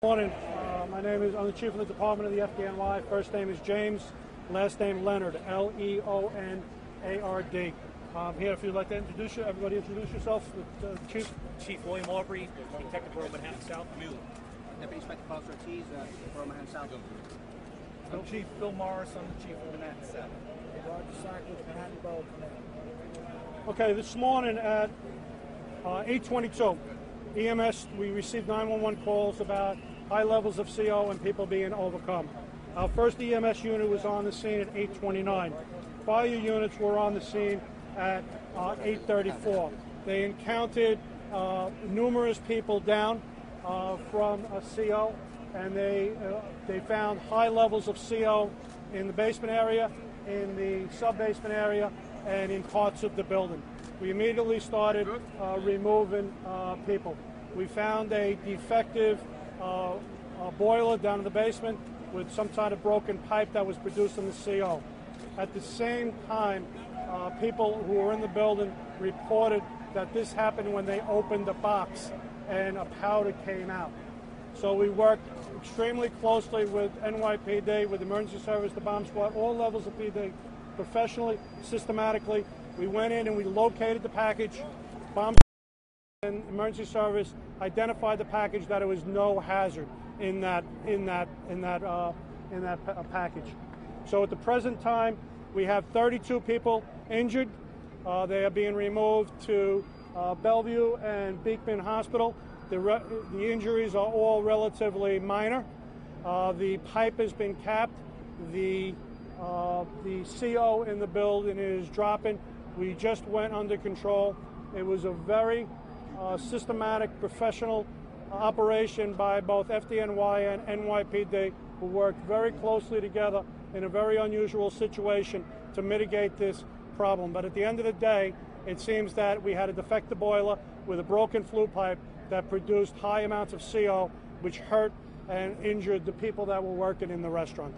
Morning. I'm the chief of the department of the FDNY. First name is James, last name Leonard, Leonard. Here, if you'd like to everybody introduce yourself. Chief. Chief William Aubrey, Detective Borough Manhattan South. Deputy Inspector Paul Ortiz, Borough Manhattan South. I'm Chief Bill Morris, I'm the chief of Manhattan South. Roger Sackler, Manhattan Borough Command. Okay, this morning at 8:22, EMS, we received 911 calls about high levels of CO and people being overcome. Our first EMS unit was on the scene at 8:29. Fire units were on the scene at 8:34. They encountered numerous people down from a CO, and they found high levels of CO in the basement area, in the sub-basement area, and in parts of the building. We immediately started removing people. We found a defective boiler down in the basement with some kind of broken pipe that was producing the CO. At the same time, people who were in the building reported that this happened when they opened the box and a powder came out. So we worked extremely closely with NYPD, with emergency service, the bomb squad, all levels of PD, professionally, systematically. We went in and we located the package. Bomb and emergency service identified the package, that it was no hazard in that package. So at the present time, we have 32 people injured. They are being removed to Bellevue and Beekman Hospital. The injuries are all relatively minor. The pipe has been capped. The CO in the building is dropping. We just went under control. It was a very systematic, professional operation by both FDNY and NYPD, who worked very closely together in a very unusual situation to mitigate this problem. But at the end of the day, it seems that we had a defective boiler with a broken flue pipe that produced high amounts of CO, which hurt and injured the people that were working in the restaurant.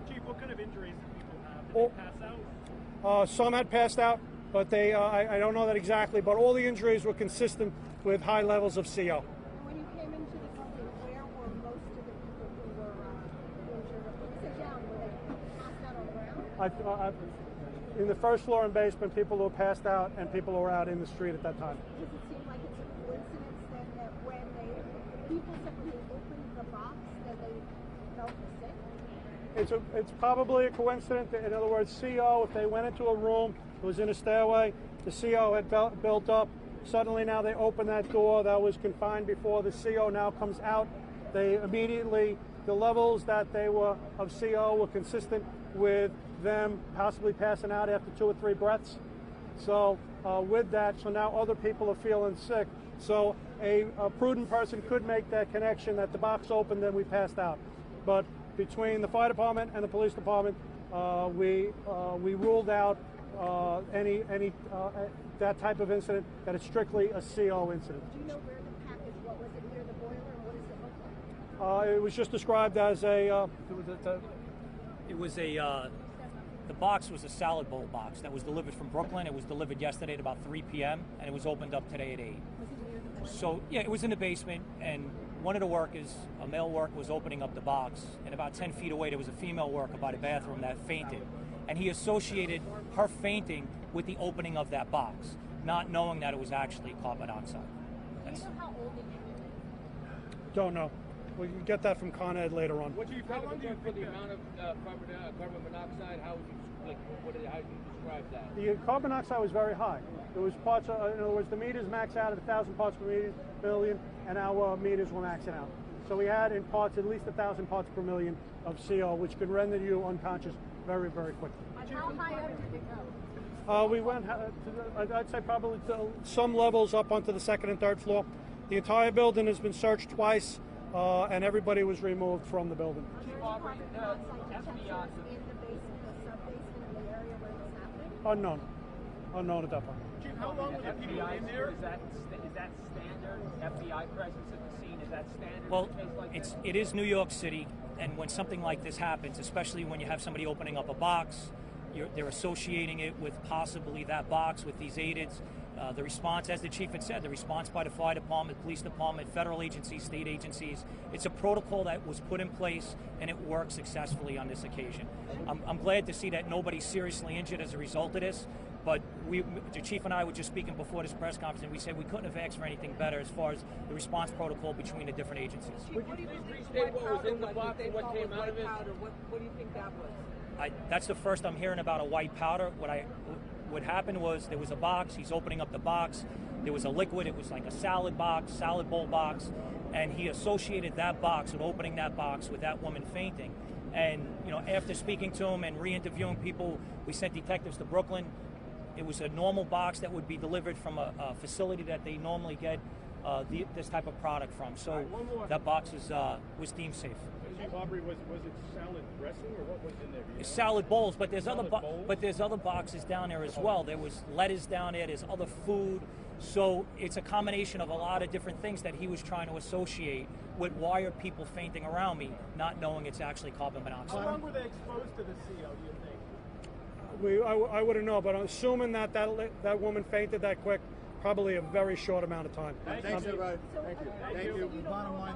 Chief, what kind of injuries did people have? Did they pass out? Some had passed out, but I don't know that exactly, but all the injuries were consistent with high levels of CO. When you came into the building, where were most of the people who were injured? When you sit down, were they passed out on the ground? In the first floor and basement, people who were passed out and people who were out in the street at that time. Does it seem like it's a coincidence then that when people said when they opened the box that they felt sick? It's probably a coincidence. In other words, CO, if they went into a room, it was in a stairway, the CO had built up. Suddenly now they open that door that was confined before. The CO now comes out. They immediately, the levels that they were of CO were consistent with them possibly passing out after 2 or 3 breaths. So with that, so now other people are feeling sick. So a prudent person could make that connection that the box opened and we passed out. But between the fire department and the police department, we ruled out any that type of incident, that it's strictly a CO incident. Do you know where the package, what was it, near the boiler, or what does it look like? It was just described as the box was a salad bowl box that was delivered from Brooklyn. It was delivered yesterday at about 3 p.m. and it was opened up today at 8. Was it near the boiler? So yeah, it was in the basement, and one of the workers, a male worker, was opening up the box, and about 10 feet away there was a female worker by the bathroom that fainted. And he associated her fainting with the opening of that box, not knowing that it was actually carbon monoxide. Do you know how old the unit is? Don't know. We can get that from Con Ed later on. What do you think for the amount of carbon monoxide? How would you describe that? The carbon monoxide was very high. There was parts of, in other words, the meters max out at 1,000 parts per million, and our meters were maxing out. So we had in parts at least 1,000 parts per million of CO, which could render you unconscious very, very quickly. How high up did it go? We went, I'd say probably to some levels up onto the 2nd and 3rd floor. The entire building has been searched twice, and everybody was removed from the building. Are there any carbon monoxide detectors in the basement, the sub-basement, in the area where this happened? Unknown at that point. Chief, how long were the people in there? Is that standard? FBI presence at the scene, is that standard? Well, it is New York City, and when something like this happens, especially when you have somebody opening up a box, they're associating it with possibly that box with these aids. the response, as the chief had said, the response by the fire department, police department, federal agencies, state agencies, it's a protocol that was put in place and it worked successfully on this occasion. I'm glad to see that nobody's seriously injured as a result of this, but the chief and I were just speaking before this press conference, and we said we couldn't have asked for anything better as far as the response protocol between the different agencies. Would you please restate what was in the box and what came out of it? What do you think that was? That's the first I'm hearing about a white powder. What happened was there was a box. He's opening up the box. There was a liquid. It was like a salad box, salad bowl box, and he associated that box with opening that box with that woman fainting. And after speaking to him and re-interviewing people, we sent detectives to Brooklyn. It was a normal box that would be delivered from a facility that they normally get this type of product from. So that box was deemed safe. Aubrey, was it salad dressing or what was in there? It's salad bowls, but there's other boxes down there as well. There was lettuce down there. There's other food. So it's a combination of a lot of different things that he was trying to associate with why are people fainting around me, not knowing it's actually carbon monoxide. How long were they exposed to the CO, do you think? I wouldn't know, but I'm assuming that woman fainted that quick, probably a very short amount of time. Thanks, everybody. Thank you. Bottom line.